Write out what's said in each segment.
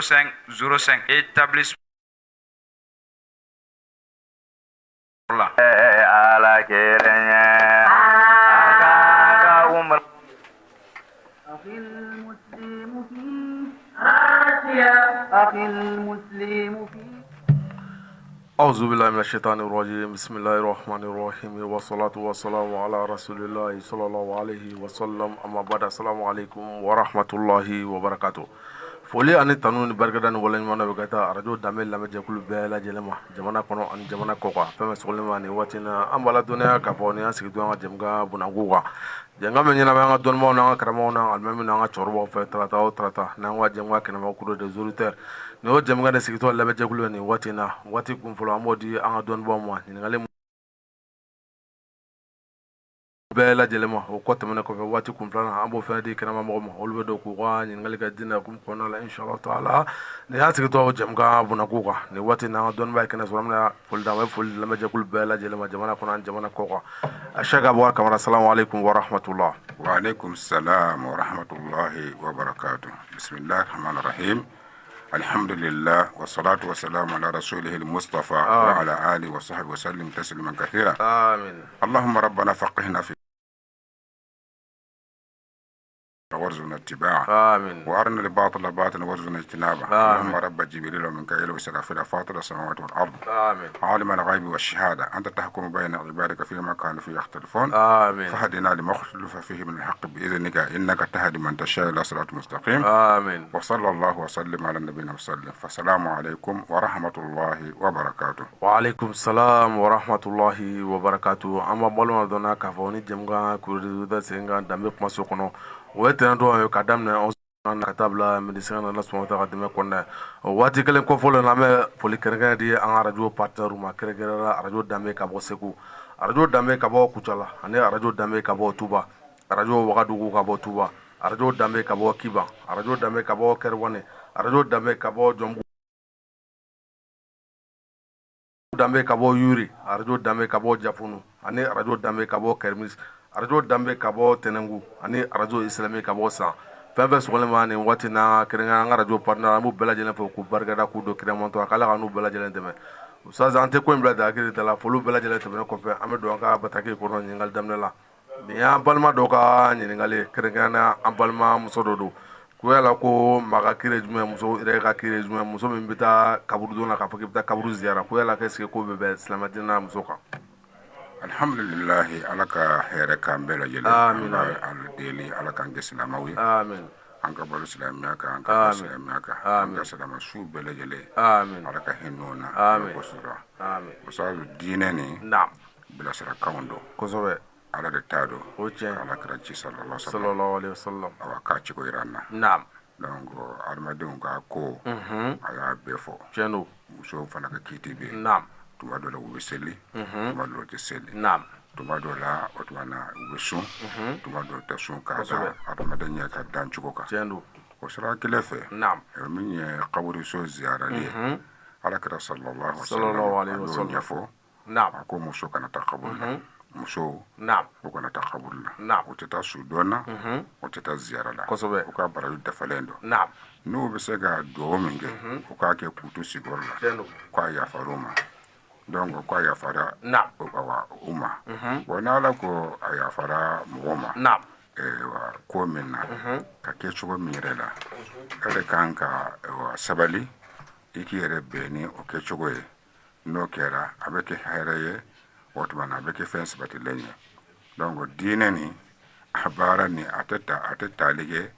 05 établissement la ala kirenya aga umar أخي المسلم في آسيا أخي المسلم في أعوذ بالله من الشيطان الرجيم بسم الله الرحمن الرحيم والصلاة والسلام على رسول الله صلى الله عليه وسلم أما بعد السلام عليكم ورحمة الله وبركاته foli ani tanu ni barikada ni waleɲuman bɛ ka taa arajo danbe lamɛnjɛkulu bɛɛ lajɛlen ma jamana kɔnɔ ani jamana kɔ kan fɛn bɛ sɔgɔlen ma nin waati na an b'a la dɔnniya k'a fɔ ni an sigi to an ka jɛmukan bunanko kan jɛmukan min ɲɛnabɛ an ka dɔnnibaw n'an ka karamɔgɔw n'an alimamiw n'an ka cɛkɔrɔbaw fɛ tarata o tarata n'an ka jɛmukan kɛnɛma cours des auditeurs nin y'o jɛmukan de sigitɔ lamɛnjɛkulu ye nin waati na waati kun fɔlɔ an b'o di an ka dɔnnibaw ma ɲininkali bɛɛ lajɛlen ma o kɔ tɛmɛnen kɔfɛ waati kun filanan an b'o fɛnɛ di kɛnɛma mɔgɔw ma olu bɛ don k'u ka ɲininkali kɛ diinɛ hukumu kɔnɔna la inshallah taala nin y'an sigitɔ jɛmukan bunako kan nin waati n'an ka dɔnnibaa ye kɛnɛ sɔrɔ an bɛna foli d'a ma foli lamɛnjɛkulu bɛɛ lajɛlen ma jamana kɔnɔ ani jamana kɔ kan Sheikh Abubakar Kamara salamu alaikum wa rahmatullah. Wa alaikum salam wa rahmatullahi wa barakatuh. Bismillahir rahmanir rahim. Alhamdulillah wa salatu wa salam ala rasulihil mustafa wa ala alihi wa sahbihi wa sallim tasliman kathira. Amin. Allahumma rabbana faqihna fi وارزقنا اتباعه آمين. وارنا الباطل باطلا وارزقنا اجتنابه. اللهم رب جبريل وميكائيل وإسرافيل فاطر السماوات والارض. آمين. عالم الغيب والشهاده انت تحكم بين عبادك فيما كانوا فيه يختلفون. آمين. فهدنا لما اختلف فيه من الحق باذنك انك تهدي من تشاء الى صراط مستقيم. آمين. وصلى الله وسلم على نبينا وسلم. فالسلام عليكم ورحمه الله وبركاته. وعليكم السلام ورحمة الله وبركاته. أما بلونا دونا كفوني جمعا كوريدا سينغا دامي كماسوكونو ويتنا دوا كدامنا أن كتابلا مدرسنا الله سبحانه وتعالى دمه كنا واتي كلام كفول نامه فولي كرجع دي أنا رجوا بارتنر ما كرجع رجوا دامي كابو سكو رجوا دامي كابو كوتشالا أنا رجوا دامي كابو توبا رجوا وقادو كابو توبا رجوا دامي كابو كيبا رجوا دامي كابو كرواني رجوا دامي كابو جمبو dambe kabo yuri arajo dambe kabo jafunu ani arajo dambe kabo kermis arajo dambe kabo tenengu ani arajo islami kabo sa fɛn sɔgɔlen ni waati na kɛrɛnkɛrɛn an ka arajo partner an b'u bɛɛ lajɛlen fɛ k'u barikada k'u don kɛnɛmantɔ k'ala ka n'u bɛɛ lajɛlen dɛmɛ ustaz an tɛ ko in bila dakiri da la foliw bɛɛ lajɛlen tɛmɛnen kɔfɛ an bɛ don an ka bataki kɔnɔ ɲininkali daminɛ la nin y'an balima dɔw ka ɲininkali kɛrɛnkɛrɛnnen an balima muso dɔ don ko yala ko maga kire jumɛn muso yɛrɛ ka kire jumɛn muso min bɛ taa kaburu don na k'a fɔ k'i bɛ taa kaburu ziyara ko yala k'est-ce que ko bɛ bɛn silamɛden n'a muso kan. Alhamdulillah ala ka hɛrɛ k'an bɛɛ lajɛlen. Amin. ala deli ala k'an kɛ silamɛw ye. Amin. an ka balo silamɛya kan an ka balo silamɛya kan an ka silamɛ su bɛɛ lajɛlen. Amin. ala ka hinɛ o na. Amin. Amin. Musalu diinɛ nin. Naam. bilasirakanw don. Kosɛbɛ. ala de t'a dɔn. O tiɲɛ. ala kira ci sallallahu alaihi wasallam. awa k'a cogo yira an na. Naam. donc adamadenw ka ko. a y'a bɛɛ fɔ. Tiɲɛ don. musow fana ka kiiti bɛ yen. Naam. tuma dɔ la u bɛ seli. tuma dɔ la u tɛ seli. Naam. tuma dɔ la o tuma na u bɛ sun. tuma dɔ u tɛ sun k'a da adamaden ɲɛ ka dan cogo kan. Tiɲɛ don. o sira kelen fɛ. Naam. min ye kaburiso ziyarali ye. ala kira sallallahu alaihi wasallam a y'o ɲɛfɔ. Naam. a ko muso kana taa kaburi la. musow. Naam. u kana taa kaburi la. Naam. u tɛ taa su dɔn na. u tɛ taa ziyara la. Kosɛbɛ. u ka baraji dafalen don. Naam. n'u bɛ se ka dugawu min kɛ. u k'a kɛ k'u to sigiyɔrɔ la. Tiɲɛ don. k'a yafara u ma. donc k'a yafara. Naam. u ma. bon n'ala ko a yafara mɔgɔ ma. Naam. ko min na. ka kɛ cogo min yɛrɛ la. e de kan ka sabali. i k'i yɛrɛ bɛn ni o kɛcogo ye. n'o kɛra a bɛ kɛ hɛrɛ ye. o tuma na a bɛ kɛ fɛn sabatilen ye. donc diinɛ nin a baara nin a tɛ taali kɛ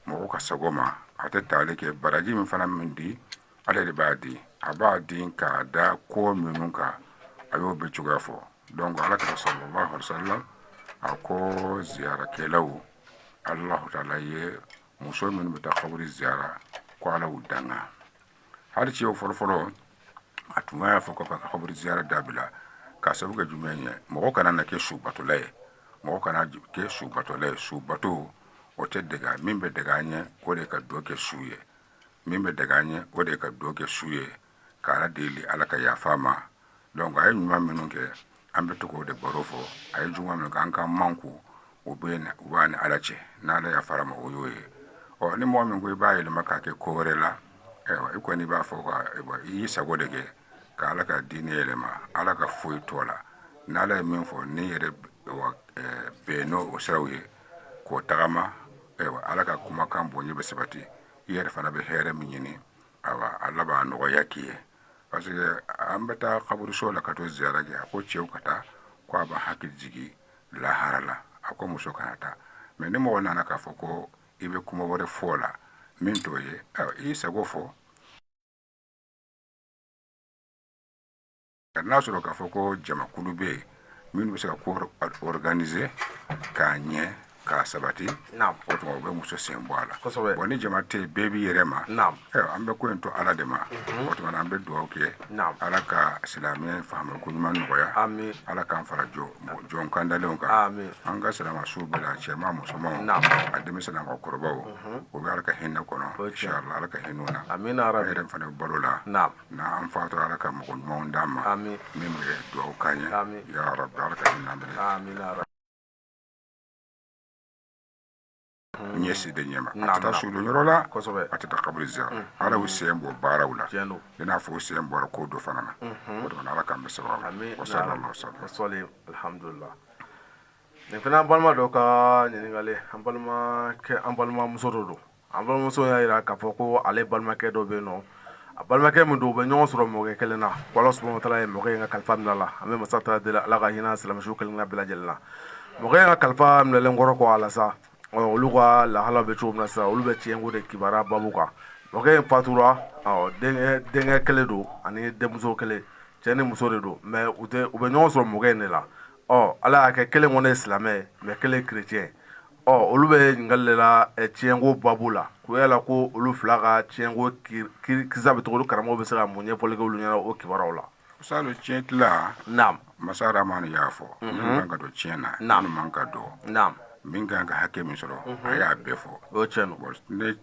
mɔgɔ ka sago ma. a tɛ taali kɛ baraji min fana min di ale de b'a di. a b'a di k'a da ko minnu kan a y'o bɛ cogoya fɔ. donc ala kira sallallahu alaihi wasallam a ko ziyarakɛlaw alahu taala ye muso minnu bɛ taa kaburi ziyara ko ala y'u danga. hali ci o fɔlɔfɔlɔ a tun y'a fɔ ko ka kaburi ziyara dabila k'a sabu kɛ jumɛn ye mɔgɔ kana na kɛ subatɔla ye. mɔgɔ kana kɛ subatɔla ye. subato o tɛ dɛga min bɛ dɛga an ɲɛ o de ka dɔ kɛ su ye. min bɛ dɛga an ɲɛ o de ka dɔ kɛ su ye. k'ala deli ala ka yafa ma. donc a ye ɲuman minnu kɛ an bɛ to k'o de baro fɔ. a ye juguman minnu kɛ an ka manku u b'a ni ala cɛ n'ala yafara ma o y'o ye. ni mɔgɔ min ko i b'a yɛlɛma k'a kɛ ko wɛrɛ la ko ni b'a fɔ ka i sago de kɛ ka ala ka diinɛ yɛlɛma ala ka foyi t'o la n'ala ye min fɔ ni yɛrɛ bɛn n'o siraw ye k'o tagama ala ka kumakan bonya bɛ sabati i yɛrɛ fana bɛ hɛrɛ min ɲini ala b'a nɔgɔya k'i ye parce que an bɛ taa kaburuso la ka to ziyara kɛ a ko cɛw ka taa ko a b'a hakili jigi lahara la a ko muso kana taa mais ni mɔgɔ nana k'a fɔ ko i bɛ kuma wɛrɛ fɔ la min t'o ye i sago fɔ n'a sɔrɔ k'a fɔ ko jamakulu bɛ yen minnu bɛ se ka ko organiser k'a ɲɛ k'a sabati o tuma u bɛ muso sen bɔ a la bon ni jama tɛ yen bɛɛ b'i yɛrɛ ma an bɛ ko in to ala de ma o tuma an bɛ dugawu kɛ ala ka silamɛ faamuyako ɲuman nɔgɔya ala k'an fara jɔn kandalenw kan an ka silamɛsuw bɛɛ la cɛman musomanw a denmisɛnnin ka kɔrɔbaw o bɛ ala ka hinɛ kɔnɔ inshallah ala ka hinɛ u na an yɛrɛ fana balo la n'an fatura ala ka mɔgɔ ɲumanw d'an ma min bɛ dugawu k'an ye ya rabbi ala ka hinɛ an bɛɛ ɲɛsi de ɲɛma a tɛ taa suulu yɔrɔ la a tɛ taa kaburu ziyara ala y'u sen bɔ baaraw la i n'a fɔ u sen bɔra ko dɔ fana na o de kɔnɔ ala k'an bɛ sababu wa sallallahu alhamdulillah nin fana an balima dɔ ka ɲininkali an balimamuso dɔ don an balimamuso y'a jira k'a fɔ ko ale balimakɛ dɔ bɛ yen nɔ a balimakɛ min don u bɛ ɲɔgɔn sɔrɔ mɔkɛ kelen na ko ala subahanahu wa taala ye mɔkɛ in ka kalifa minɛ a la an bɛ masa ta deli ala ka hinɛ silamɛsu kelen na bɛɛ lajɛlen na mɔkɛ in ka kalifa minɛlen kɔrɔ kɔ a la sa olu ka lahala bɛ cogo min na sisan olu bɛ tiɲɛko de kibaruya babu kan mɔkɛ in fatura denkɛ kelen don ani denmuso kelen cɛ ni muso de don mais u bɛ ɲɔgɔn sɔrɔ mɔkɛ in de la ala y'a kɛ kelen kɔni ye silamɛ ye mais kelen chrétien olu bɛ ɲininkali de la tiɲɛko babu la ko yala ko olu fila ka tiɲɛko kisa bɛ cogo karamɔgɔ bɛ se ka mun ɲɛfɔli kɛ olu ɲɛna o kibaruyaw la salo tiɲɛ tila masa ramani y'a fɔ min kan ka don tiɲɛ na min man ka don min kan ka hakɛ min sɔrɔ a y'a bɛɛ fɔ o tiɲɛ don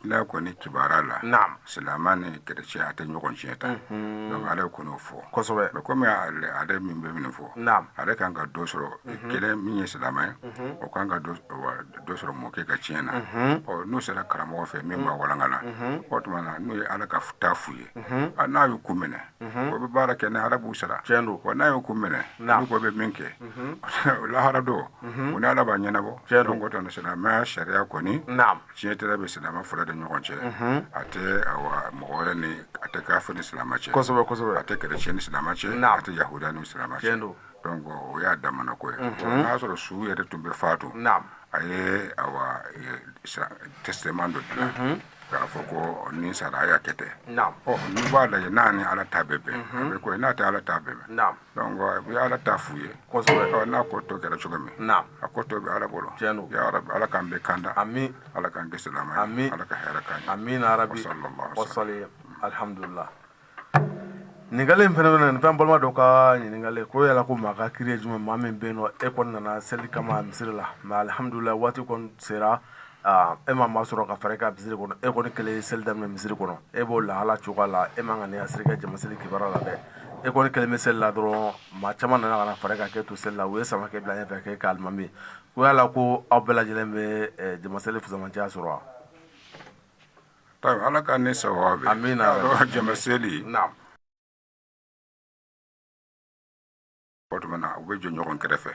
ne kɔni kibara la silamɛ ni chrétien a tɛ ɲɔgɔn tiɲɛ ta donc ale kɔni o fɔ kosɛbɛ mais comme ale min bɛ min fɔ ale kan ka dɔ sɔrɔ kelen min ye silamɛ o kan ka dɔ sɔrɔ mɔkɛ ka tiɲɛ na n'o sera karamɔgɔ fɛ min b'a walangana o tuma na n'o ye ala ka taa f'u ye n'a y'u ku minɛ o bɛ baara kɛ ni ala b'u sara wa n'a y'u ku minɛ n'u ko bɛ min kɛ lahara don o ni ala b'a ɲɛnabɔ donc o tuma silamɛya sariya kɔni tiɲɛ tɛrɛ bɛ silamɛ fila de ɲɔgɔn cɛ a tɛ mɔgɔ wɛrɛ ni a tɛ kafiri ni silamɛ cɛ a tɛ chrétien ni silamɛ cɛ a tɛ yahuda ni silamɛ cɛ donc o y'a damana ko ye n'a sɔrɔ su yɛrɛ tun bɛ faatu a ye testament dɔ dilan k'a fɔ ko ni sara a y'a kɛ ten n'u b'a lajɛ n'a ni ala ta bɛ bɛn a bɛ ko ye n'a tɛ ala ta bɛ bɛn donc u ye ala ta f'u ye n'a ko to kɛra cogo min a ko to bɛ ala bolo ya rabbi ala k'an bɛɛ kanda ala k'an kɛ silamɛ ye ala ka hɛrɛ k'an ye amina rabbi wa salli alhamdulillah ɲininkali fɛnɛ bɛ na nin fɛn balima dɔ ka ɲininkali ko yala ko maa ka kiri ye jumɛn maa min bɛ yen nɔ e kɔni nana seli kama misiri la mais alhamdulillah waati kɔni sera e ma maa sɔrɔ ka fara i ka misiri kɔnɔ e kɔni kelen ye seli daminɛ misiri kɔnɔ e b'o lahala cogoya la e man ka ni asiri kɛ jamaseli kibaruya la dɛ e kɔni kelen bɛ seli la dɔrɔn maa caman nana ka na fara i ka k'e to seli la u ye samakɛ bila ɲɛfɛ k'e ka alimami ko yala ko aw bɛɛ lajɛlen bɛ jamaseli fusamantiyaya sɔrɔ wa ala ka ne sababu amina jamaseli o tuma na u bɛ jɔ ɲɔgɔn kɛrɛfɛ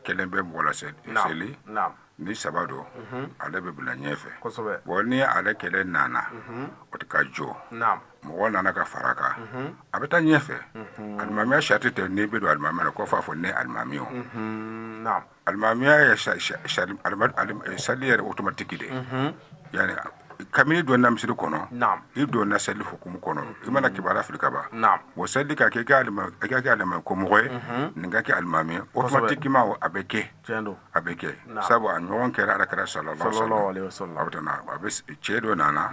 kelen bɛ mɔgɔ la seli ni saba don ale bɛ bila ɲɛfɛ bon ni ale kelen nana o tɛ ka jɔ mɔgɔ nana ka fara kan a bɛ taa ɲɛfɛ alimamiya sari tɛ n'i bɛ don alimamiya la ko f'a fɔ ne alimami o alimamiya ye sali yɛrɛ automatique de yani kabini donna misiri kɔnɔ i donna seli hukumu kɔnɔ i mana kibaruya fili ka ban bon seli ka kɛ kɛ alimami ko mɔgɔ ye nin ka kɛ alimami ye automatiquement a bɛ kɛ sabu a ɲɔgɔn kɛra alakira sallallahu alaihi wasallam a bɛ cɛ dɔ nana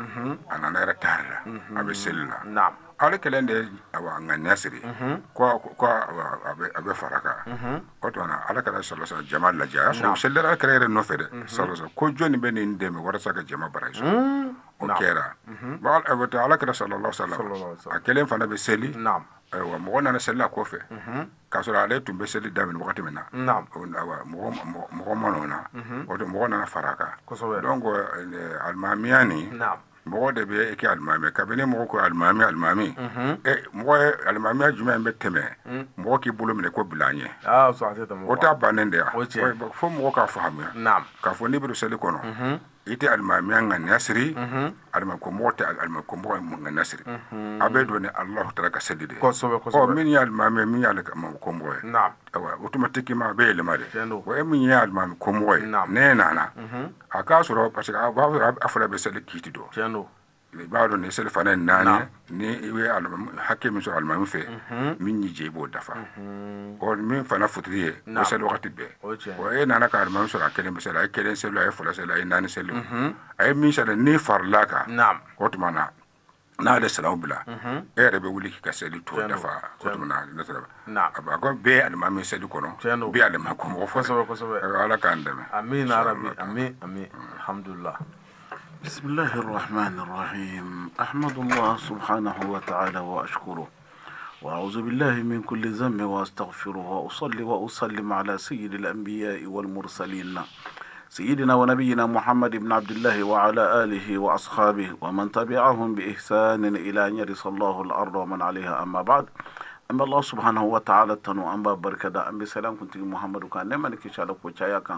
a nana yɛrɛ tari la a bɛ seli la ale kelen de ŋaniya siri ko a bɛ fara kan o tuma na alakira sallallahu alaihi wasallam jama lajɛ a y'a sɔrɔ selila alakira yɛrɛ nɔfɛ dɛ sallallahu ko jɔnni bɛ nin dɛmɛ walasa ka jama bara sɔrɔ o kɛra alakira sallallahu alaihi wasallam a kelen fana bɛ seli ayiwa mɔgɔ nana seli la kɔfɛ k'a sɔrɔ ale tun bɛ seli daminɛ wagati min na mɔgɔ ma na o de mɔgɔ nana fara kan donc alimamiya nin mɔgɔ de bɛ kɛ alimami kabini mɔgɔ ko alimami mɔgɔ alimami jumɛn bɛ tɛmɛ mɔgɔ k'i bolo minɛ ko bila an ɲɛ o t'a bannen de ya fo mɔgɔ k'a faamuya k'a fɔ n'i bɛ don seli kɔnɔ i tɛ alimamiya ŋaniya siri alimakomɔgɔ tɛ alimakomɔgɔ ŋaniya siri a bɛ don ni Alahu Taala ka seli de ye min ye alimami min ye alimakomɔgɔ ye automatiquement a bɛ yɛlɛma de min ye alimakomɔgɔ ye ne nana a k'a sɔrɔ parce que a b'a sɔrɔ a fɔra bɛ seli kiiti dɔn i b'a dɔn ni seli fana ye 4 ni i bɛ hakɛ min sɔrɔ alimami fɛ min y'i jɛ i b'o dafa min fana futuri ye o seli wagati bɛɛ e nana ka alimami sɔrɔ a kelen bɛ seli a ye kelen seli a ye 2 seli a ye 4 seli a ye min seli ni farila kan o tuma na n'ale salaw bila e yɛrɛ bɛ wuli k'i ka seli to dafa o tuma na ne sera a ko bɛɛ alimami seli kɔnɔ bɛɛ alimakomɔgɔ fɔ ala k'an dɛmɛ amin arabi amin alhamdulillah. بسم الله الرحمن الرحيم أحمد الله سبحانه وتعالى وأشكره وأعوذ بالله من كل ذنب وأستغفره وأصلي وأسلم على سيد الأنبياء والمرسلين سيدنا ونبينا محمد بن عبد الله وعلى آله وأصحابه ومن تبعهم بإحسان إلى أن يرث الله الأرض ومن عليها أما بعد أما الله سبحانه وتعالى تنو أما بركة أم بسلام كنت محمد كان نما نكشالك وشاياك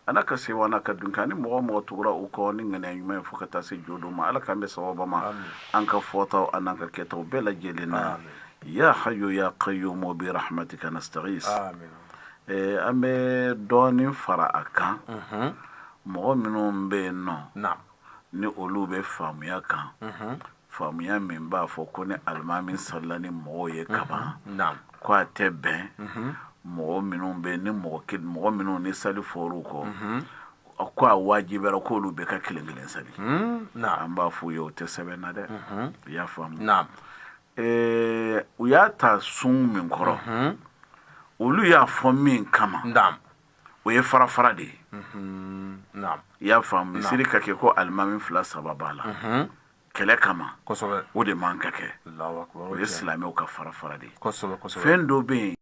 أنا كسي وانا كدنكاني مو تورا وكوني ngene yuma fukata se jodo ma ala kambe sawaba ma anka fota anka keto bela jelina ya hayyu ya qayyum bi rahmatika nastaghis amin ame doni fara akan mo minun be no ni olu be famuya kan famuya min ba fo ko ne almamin sallani mo ye kaba ko atebe mɔgɔ minnu bɛ ni mɔgɔ minnu ni sali fɔr'u kɔ ko a wajibɛra k'olu bɛɛ ka kelen sali an b'a f'u ye o tɛ sɛbɛn na dɛ i y'a faamu u y'a ta sun min kɔrɔ olu y'a fɔ min kama o ye farafara de ye i y'a faamu misiri ka kɛ ko alimami 2-3 b'a la kɛlɛ kama o de man ka kɛ o ye silamɛw ka farafara de ye fɛn dɔ bɛ yen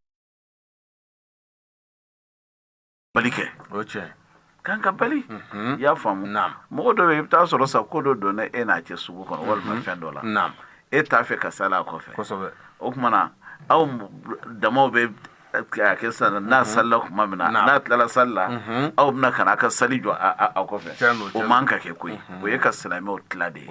balikɛ kan ka bali i y'a faamu mɔgɔ dɔ bɛ i bɛ taa sɔrɔ sa ko dɔ donna e n'a cɛ sugu kɔnɔ walima fɛn dɔ la e t'a fɛ ka sali a kɔfɛ o tuma na aw damaw bɛ kɛ sisan n'a salila tuma min na n'a tilala sali la aw bɛna ka n'a ka sali jɔ a kɔfɛ o man ka kɛ koyi o ye ka silamɛw tila de ye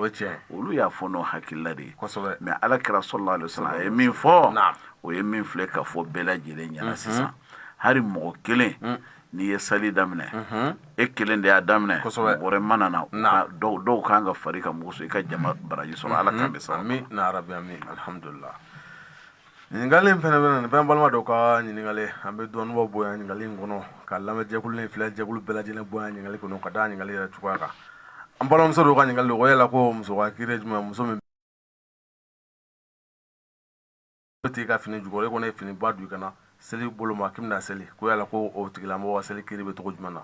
olu y'a fɔ n'o hakilila de ye mɛ alakira sɔlɔlɔhu alayhi wa sallam a ye min fɔ o ye min filɛ ka fɔ bɛɛ lajɛlen ɲɛna sisan hari mɔgɔ kelen n'i ye sali daminɛ e kelen de y'a daminɛ wɛrɛ mana na dɔw kan ka fari ka mugu so i ka jama baraji sɔrɔ ala k'an bɛ sa amin arabi amin alhamdulillah. ɲininkali in fɛnɛ bɛna nin bɛn balima dɔw ka ɲininkali an bɛ dɔɔnin bɔ bonya ɲininkali in kɔnɔ ka lamɛnjɛkulu in filɛ jɛkulu bɛɛ lajɛlen bonya ɲininkali kɔnɔ ka da ɲininkali yɛrɛ cogoya kan an balimamuso dɔw ka ɲininkali o yala ko muso ka kiri jumɛn muso min t'i ka fini jukɔrɔ e kɔni ye fini ba don i kana seli bolo ma k'i bɛna seli ko yala ko o tigilamɔgɔ ka seli kiri bɛ cogo jumɛn na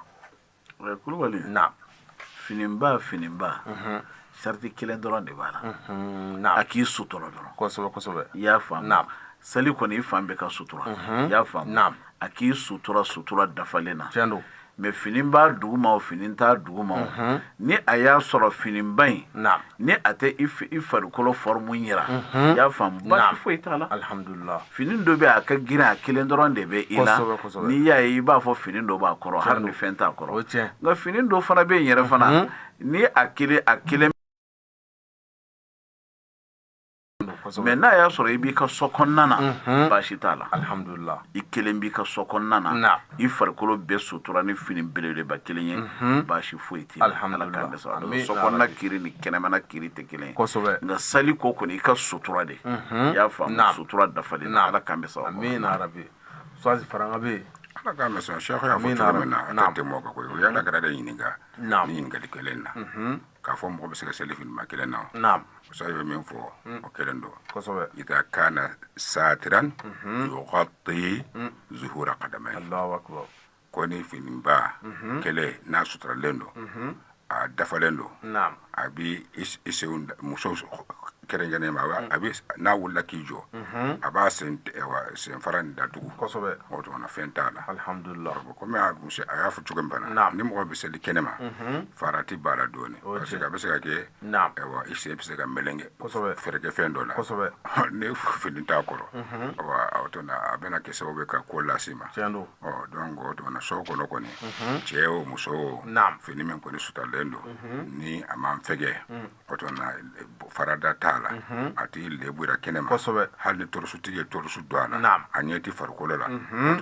kulubali finiba sariti kelen dɔrɔn de b'a la a k'i sutura dɔrɔn kosɛbɛ i y'a faamu seli kɔni i fan bɛɛ ka sutura i y'a faamu a k'i sutura dafalen na mɛ fini b'a duguma o fini t'a duguma o ni a y'a sɔrɔ finiba in ni a tɛ i farikolo forme yira i y'a faamu baasi foyi t'a la alhamdulillah fini dɔ bɛ a ka girin a kelen dɔrɔn de bɛ i la n'i y'a ye i b'a fɔ fini dɔ b'a kɔrɔ hali ni fɛn t'a kɔrɔ nka fini dɔ fana bɛ yen yɛrɛ fana ni a kelen mɛ n'a y'a sɔrɔ i b'i ka so kɔnɔna na baasi t'a la alhamdulillah i kelen b'i ka so kɔnɔna na i farikolo bɛɛ sutura ni fini belebeleba kelen ye baasi foyi t'i la alhamdulillah so kɔnɔna kiri ni kɛnɛmana kiri tɛ kelen ye nka sali ko kɔni i ka sutura de i y'a faamu sutura dafalen na ala k'an bɛ sababu amin arabi suwazi faranga bɛ yen ala k'an bɛ sɔn sɛk y'a fɔ cogo min na a tɛ tɛmɛ o kan koyi o y'ala kɛra de ɲininka ni ɲininkali kelen na k'a fɔ mɔgɔ bɛ se ka seli finima kelen na musa bɛ min fɔ o kelen don ida kana satiran yughatti zuhura qadamai ko ni finiba kelen n'a suturalen don a dafalen don a bi muso kerengene ma abi na wulla kijo aba sen faran da dugu kosobe o to na fentala alhamdulillah ko me abu se aya fu chugam bana ni mo be seli kenema farati bala doni parce que be se ke wa ise be se ga melenge kosobe ferege fendola kosobe ne fu filinta koro wa auto na abena ke so be ka ko lasima tiando o donc o to na so ko no ko ni cheo muso fini men ko ni sutalendo ni amam fege o to na farada tala ati lebura kenema kosobe hal torsu tiye torsu dwana anyeti farkolo la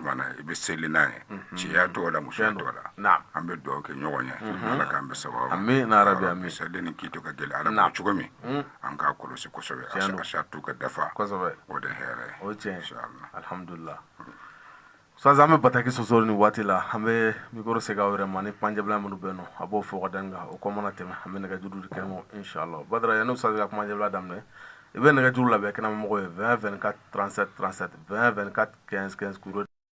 mana ibe selina ciya to la muso to la ambe do ke nyogonya ala kambe sawa amin na rabbi amin selini kito ka gele ala ko chugami an ka ko se kosobe asa tu ka dafa kosobe o de here o ce alhamdulillah so zame bataki sosoro ni wati la ambe mikoro sega wure mani panjabla manu beno abo fo godanga o ko mona tema ambe naga judu kemo inshallah badra ya no sa ga panjabla damne ibe naga judu la be kana mo 20 24 37 37 20 24 15 15 kuro